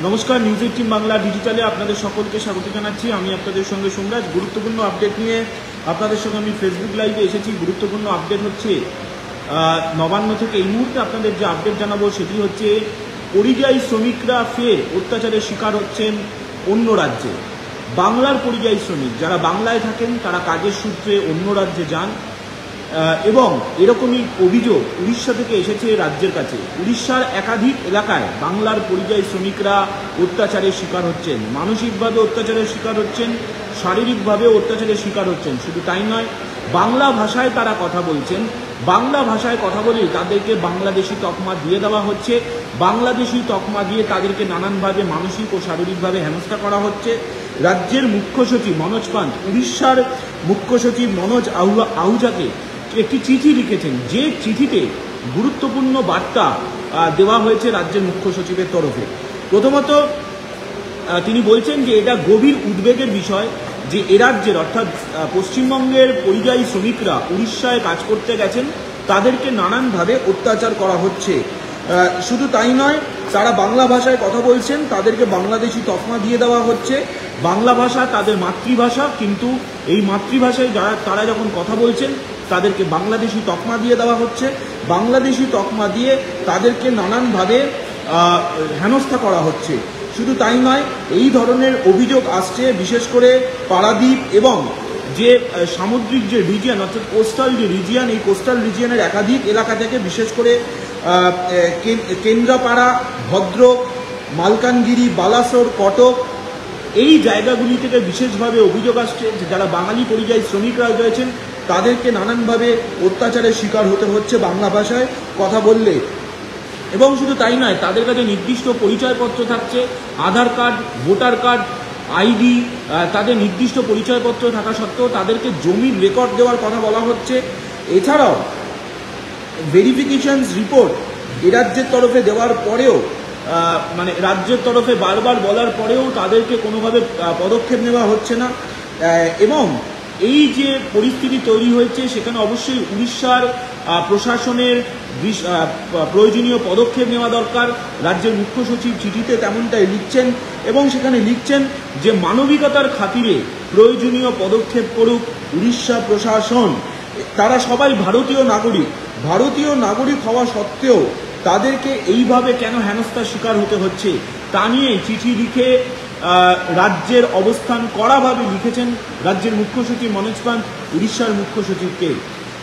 নমস্কার, নিউজ 18 বাংলা ডিজিটালে আপনাদের সকলকে স্বাগত জানাচ্ছি। আমি আপনাদের সঙ্গে সোমরাজ। গুরুত্বপূর্ণ আপডেট নিয়ে আপনাদের সঙ্গে আমি ফেসবুক লাইভে এসেছি। গুরুত্বপূর্ণ আপডেট হচ্ছে নবান্ন থেকে এই মুহূর্তে আপনাদের যে আপডেট জানাবো সেটি হচ্ছে পরিযায়ী শ্রমিকরা ফের অত্যাচারের শিকার হচ্ছেন অন্য রাজ্যে। বাংলার পরিযায়ী শ্রমিক যারা বাংলায় থাকেন তারা কাজের সূত্রে অন্য রাজ্যে যান এবং এরকমই অভিযোগ উড়িষ্যা থেকে এসেছে রাজ্যের কাছে। উড়িষ্যার একাধিক এলাকায় বাংলার পরিযায়ী শ্রমিকরা অত্যাচারের শিকার হচ্ছেন, মানসিকভাবে অত্যাচারের শিকার হচ্ছেন, শারীরিকভাবে অত্যাচারের শিকার হচ্ছেন। শুধু তাই নয়, বাংলা ভাষায় তারা কথা বলছেন, বাংলা ভাষায় কথা বলেই তাদেরকে বাংলাদেশি তকমা দিয়ে দেওয়া হচ্ছে। বাংলাদেশি তকমা দিয়ে তাদেরকে নানানভাবে মানসিক ও শারীরিকভাবে হেনস্থা করা হচ্ছে। রাজ্যের মুখ্য সচিব মনোজ পান্ত উড়িষ্যার মুখ্য সচিব মনোজ আহুজাকে একটি চিঠি লিখেছেন, যে চিঠিতে গুরুত্বপূর্ণ বার্তা দেওয়া হয়েছে রাজ্যের মুখ্য সচিবের তরফে। প্রথমত তিনি বলছেন যে এটা গভীর উদ্বেগের বিষয় যে এ রাজ্যের অর্থাৎ পশ্চিমবঙ্গের পরিযায়ী শ্রমিকরা উড়িষ্যায় কাজ করতে গেছেন, তাদেরকে নানানভাবে অত্যাচার করা হচ্ছে। শুধু তাই নয়, তারা বাংলা ভাষায় কথা বলছেন, তাদেরকে বাংলাদেশি তকমা দিয়ে দেওয়া হচ্ছে। বাংলা ভাষা তাদের মাতৃভাষা, কিন্তু এই মাতৃভাষায় তারা যখন কথা বলছেন তাদেরকে বাংলাদেশি তকমা দিয়ে দেওয়া হচ্ছে। বাংলাদেশি তকমা দিয়ে তাদেরকে নানানভাবে হেনস্থা করা হচ্ছে। শুধু তাই নয়, এই ধরনের অভিযোগ আসছে বিশেষ করে পারাদ্বীপ এবং যে সামুদ্রিক যে রিজিয়ন অর্থাৎ কোস্টাল যে রিজিয়ন, এই কোস্টাল রিজিয়নের একাধিক এলাকা থেকে, বিশেষ করে কেন্দ্রাপাড়া, ভদ্রক, মালকানগিরি, বালাসোর, কটক, এই জায়গাগুলি থেকে বিশেষভাবে অভিযোগ আসছে যে যারা বাঙালি পরিযায়ী শ্রমিকরা রয়েছেন তাদেরকে নানানভাবে অত্যাচারের শিকার হতে হচ্ছে বাংলা ভাষায় কথা বললে। এবং শুধু তাই নয়, তাদের কাছে নির্দিষ্ট পরিচয়পত্র থাকছে, আধার কার্ড, ভোটার কার্ড, আইডি, তাদের নির্দিষ্ট পরিচয়পত্র থাকা সত্ত্বেও তাদেরকে জমির রেকর্ড দেওয়ার কথা বলা হচ্ছে। এছাড়াও ভেরিফিকেশনস রিপোর্ট এ রাজ্যের তরফে দেওয়ার পরেও, মানে রাজ্যের তরফে বারবার বলার পরেও তাদেরকে কোনোভাবে পদক্ষেপ নেওয়া হচ্ছে না। এবং এই যে পরিস্থিতি তৈরি হয়েছে সেখানে অবশ্যই উড়িষ্যার প্রশাসনের প্রয়োজনীয় পদক্ষেপ নেওয়া দরকার। রাজ্যের মুখ্য সচিব চিঠিতে তেমনটাই লিখছেন এবং সেখানে লিখছেন যে মানবিকতার খাতিরে প্রয়োজনীয় পদক্ষেপ করুক উড়িষ্যা প্রশাসন। তারা সবাই ভারতীয় নাগরিক, ভারতীয় নাগরিক হওয়া সত্ত্বেও তাদেরকে এইভাবে কেন হেনস্থার শিকার হতে হচ্ছে তা নিয়ে চিঠি লিখে রাজ্যের অবস্থান কড়াভাবে লিখেছেন রাজ্যের মুখ্য সচিব মনোজ পান্ত উড়িষ্যার মুখ্য সচিবকে।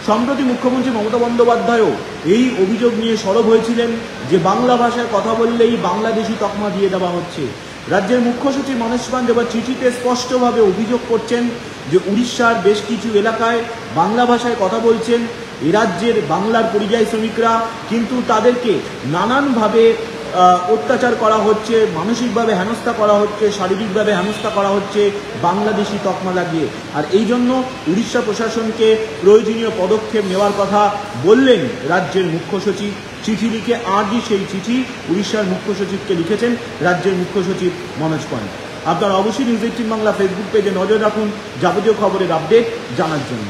সম্প্রতি মুখ্যমন্ত্রী মমতা বন্দ্যোপাধ্যায়ও এই অভিযোগ নিয়ে সরব হয়েছিলেন যে বাংলা ভাষায় কথা বললেই বাংলাদেশি তকমা দিয়ে দেওয়া হচ্ছে। রাজ্যের মুখ্য সচিব মনোজ পান্ত এবার চিঠিতে স্পষ্টভাবে অভিযোগ করছেন যে উড়িষ্যার বেশ কিছু এলাকায় বাংলা ভাষায় কথা বলছেন এ রাজ্যের বাংলার পরিযায়ী শ্রমিকরা, কিন্তু তাদেরকে নানানভাবে অত্যাচার করা হচ্ছে, মানসিকভাবে হেনস্থা করা হচ্ছে, শারীরিকভাবে হেনস্থা করা হচ্ছে বাংলাদেশি তকমা লাগিয়ে। আর এই জন্য উড়িষ্যা প্রশাসনকে প্রয়োজনীয় পদক্ষেপ নেওয়ার কথা বললেন রাজ্যের মুখ্য সচিব। চিঠি লিখে আজই সেই চিঠি উড়িষ্যার মুখ্য সচিবকে লিখেছেন রাজ্যের মুখ্য সচিব মনোজ পান্ত। আপনারা অবশ্যই নিউজ 18 বাংলা ফেসবুক পেজে নজর রাখুন যাবতীয় খবরের আপডেট জানার জন্য।